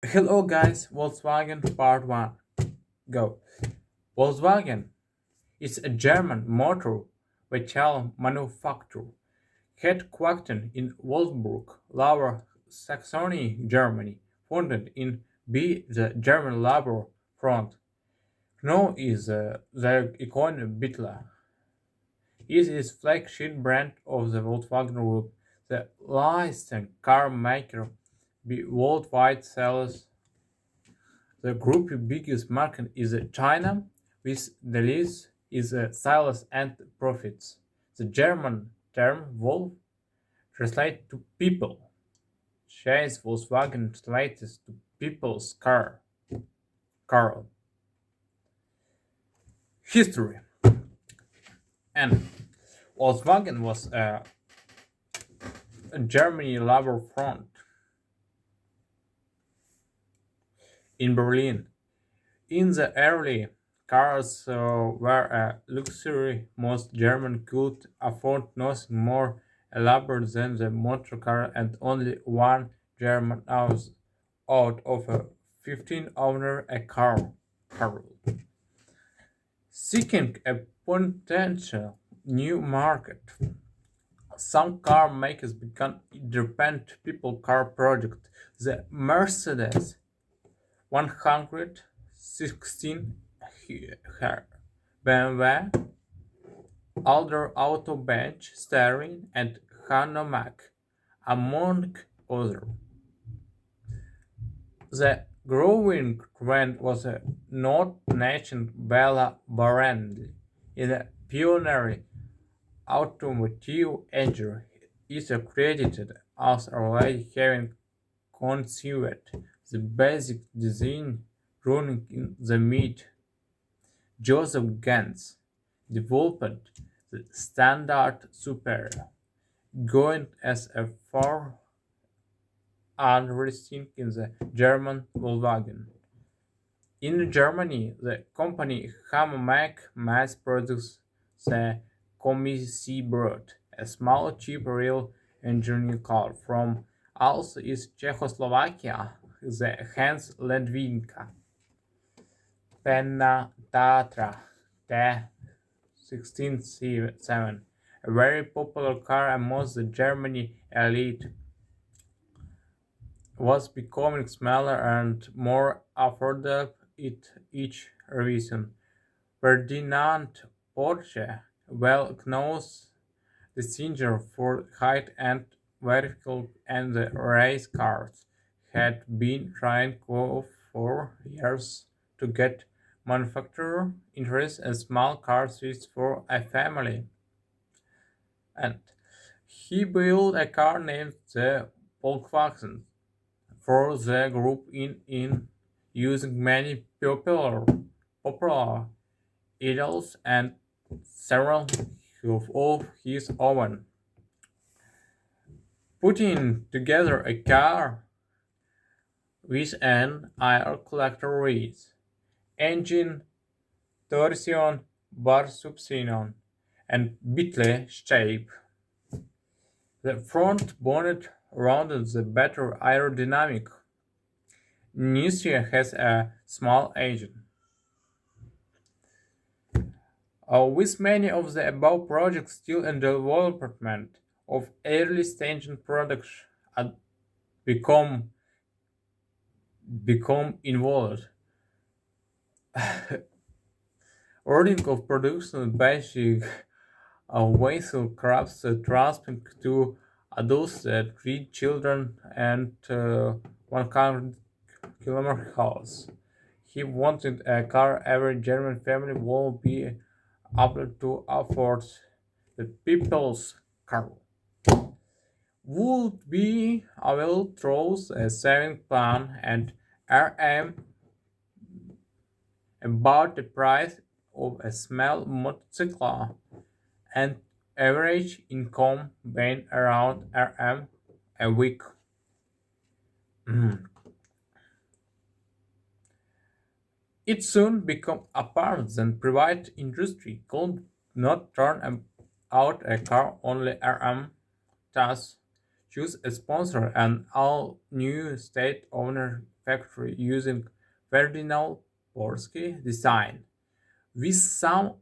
Hello guys, Volkswagen Part 1. Go. Volkswagen is a German motor vehicle manufacturer headquartered in Wolfsburg, Lower Saxony, Germany, founded in B. the German Labor Front. Known is the icon Beetle. It is flagship brand of the Volkswagen Group, the largest car maker worldwide sells. The group's biggest market is China, with the least is sales and profits. The German term Wolf translates to people. Shares Volkswagen translates to people's car. Car. History. And Volkswagen was a Germany labor front in Berlin. In the early cars were a luxury most Germans could afford nothing more elaborate than the motor car and only one German house out of a 15 owner a car. Seeking a potential new market, some car makers began independent people car project. The Mercedes 116 BMW, Alder Auto Bench Steering, and Hanomag, among others. The growing trend was a North nation Bella brand in a pioneering automotive age is credited as already having conceived the basic design running in the mid. Joseph Gans developed the standard Superior, going as a far unresting in the German Volkswagen. In Germany, the company Hammermack mass produces the Komissi-Brod, a small, cheap rail engineering car from also East Czechoslovakia, the Hans Ledwinka. Penna Tatra T1607, a very popular car amongst the Germany elite, was becoming smaller and more affordable at each revision. Ferdinand Porsche, well known distinguisher for high-end vehicles and the race cars, had been trying for years to get manufacturer interest in small car suites for a family. And he built a car named the Volkswagen for the group in using many popular idols and several of his own, putting together a car with an air collector with engine, torsion, bar subsonion, and Beetle shape. The front bonnet rounded the better aerodynamic. Nistria has a small engine. With many of the above projects still in development of early stage products had become involved. Ordering of production basic vessel crafts transferring to adults, 3 children, and 100 kilometer house. He wanted a car every German family will be able to afford. The people's car would be available through a saving plan and RM about the price of a small motorcycle and average income being around RM a week. It soon became apparent that private industry could not turn out a car only RM, thus choose a sponsor and all new state-owned factory using Ferdinand Porsche design, with some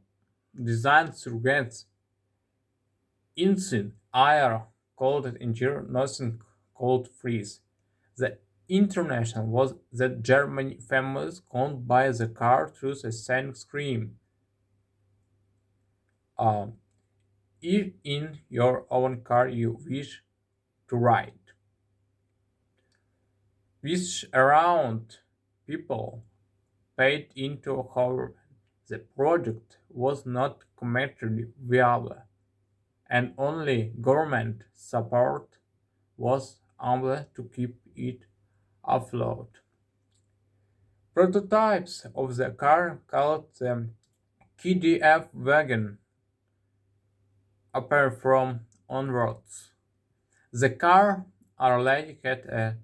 design surrogates inside air cold engine, nothing cold freeze. The international was that Germany famous can't buy the car through a silent scream. Um, if in your own car you wish to ride, which around people paid into how the project was not commercially viable, and only government support was able to keep it afloat. Prototypes of the car called the KDF wagon appear from onwards. The car already had a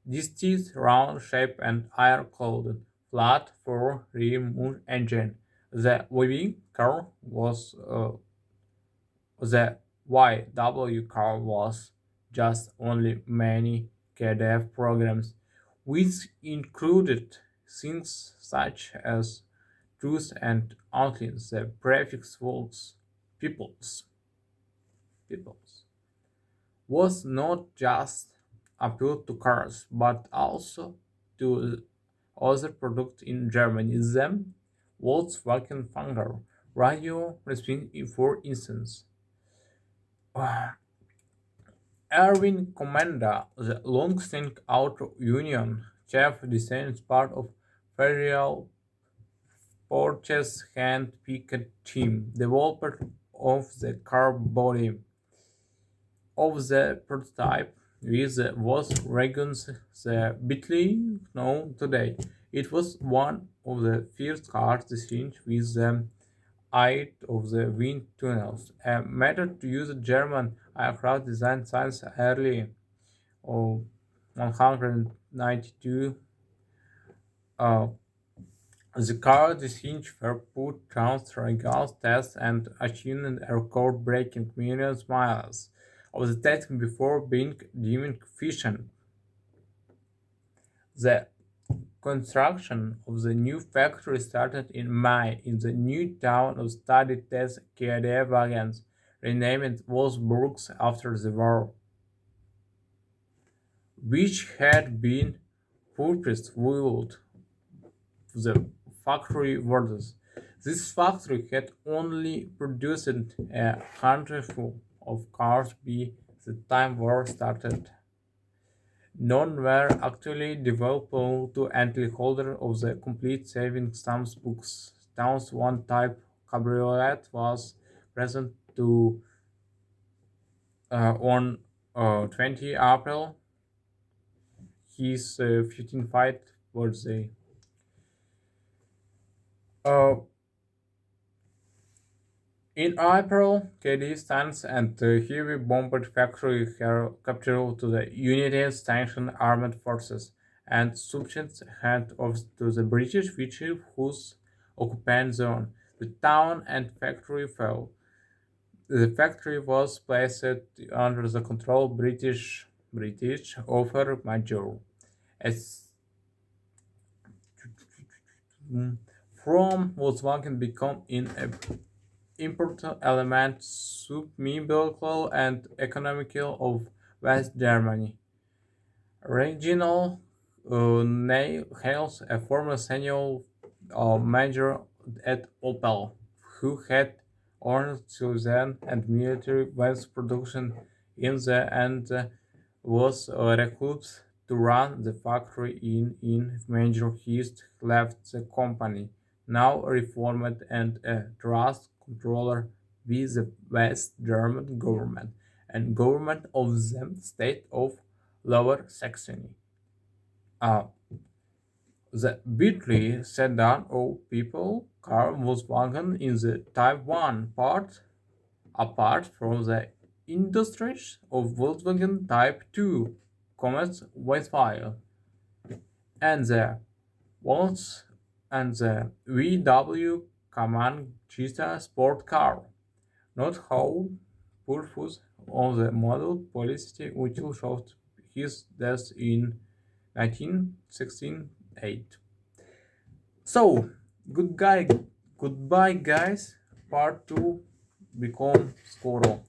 distinct round shape and air-cooled flat four-rim engine. The Wing car was the YW car was just only many KDF programs, which included things such as truth and outlines, the prefix volks, peoples, peoples, was not just appealed to cars, but also to other products in Germany. Them Volkswagen Fanger radio receipt, for instance. Erwin Commander, the long-standing auto union chief designs part of Federal Porsche's hand-picked team, developer of the car body of the prototype, with the Volkswagen's the bitly known today. It was one of the first cars designed with the eye of the wind tunnels, a method to use German aircraft design since early of 192. Uh, the car designed were put through rigorous tests and achieved a record-breaking million miles of the testing before being deemed efficient. The construction of the new factory started in May in the new town of study test KDA wagons, renamed Wolfsburgs after the war, which had been purchased with the factory orders. This factory had only produced a handful of cars by the time war started. None were actually developed to entry holder of the complete saving stamps books. Town's one type cabriolet was present to on 20 April, his 15th birthday. Uh, in April, KD stands and heavy bombed factory were captured to the United States Armed Forces and subject hand over to the British, which whose occupant zone. The town and factory fell. The factory was placed under the control of British over Major. As from Volkswagen become in a important element sub-biblical and economical of West Germany. Regional hails a former senior major at Opel, who had earned citizen and military weapons production in the end was recruited to run the factory in Major East left the company, now reformed and a trust controller with the West German government and government of the state of Lower Saxony. Uh, the Bentley sedan or people car Volkswagen in the Type 1 part, apart from the industries of Volkswagen Type 2, Comets Westphal, and the Volks and the VW Command Cheetah sport car. Not how purpose on the model publicity until showed his death in 1968. So, good guy, goodbye, guys. Part 2 become Skoro.